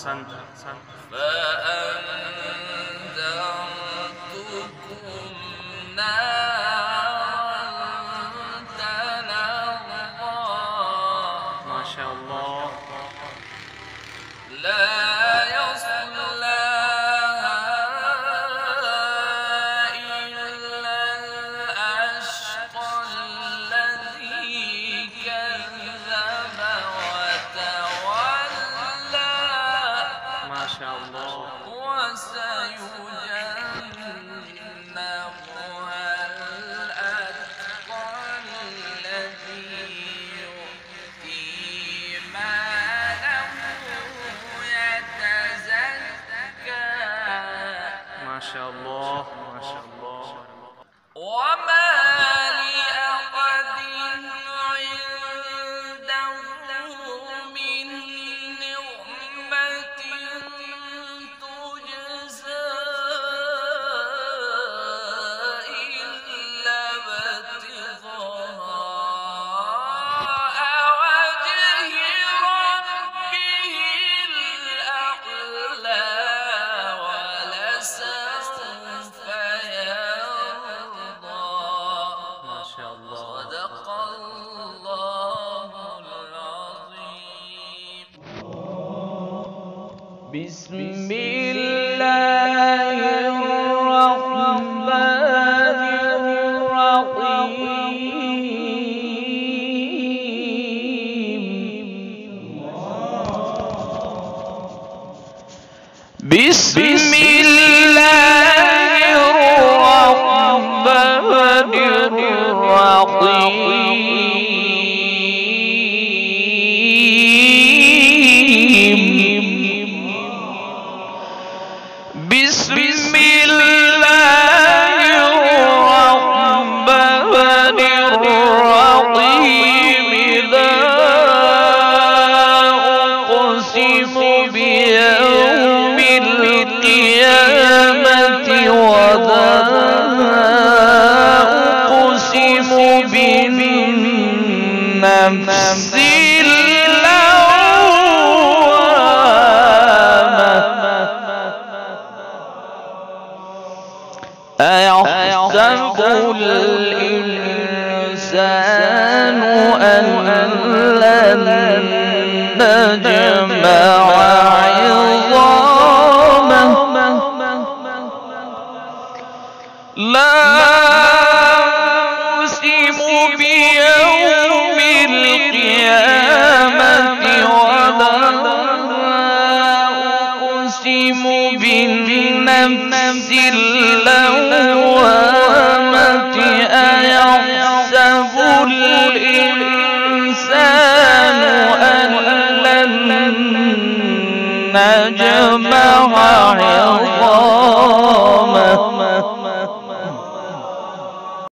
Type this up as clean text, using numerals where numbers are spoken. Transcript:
أحسنت. فأنذرتكم نارا تلظى. ما شاء الله. لا يصلاها إلا الأشقى الذي كذب وتولى. ما شاء الله. وسيجنبها الأتقى الذي يؤتي ماله يتزكى. ما شاء الله. ما شاء الله. وما لأحد عنده من نعمة تجزى إلا ابتغاء وجه ربه الأعلى ولسوف يرضى. ما شاء الله. صدق الله العظيم. بسم الله الرحمن الرحيم. بسم الله الرحمن الرحيم. بسم الله الرحمن الرحيم. لا أقسم بيوم القيامة ولا أقسم بالنفس أيحسب الإنسان أن لن نجمع عظامه. لا أقسم بيوم القيامة ولا أقسم بالنفس اللوامة.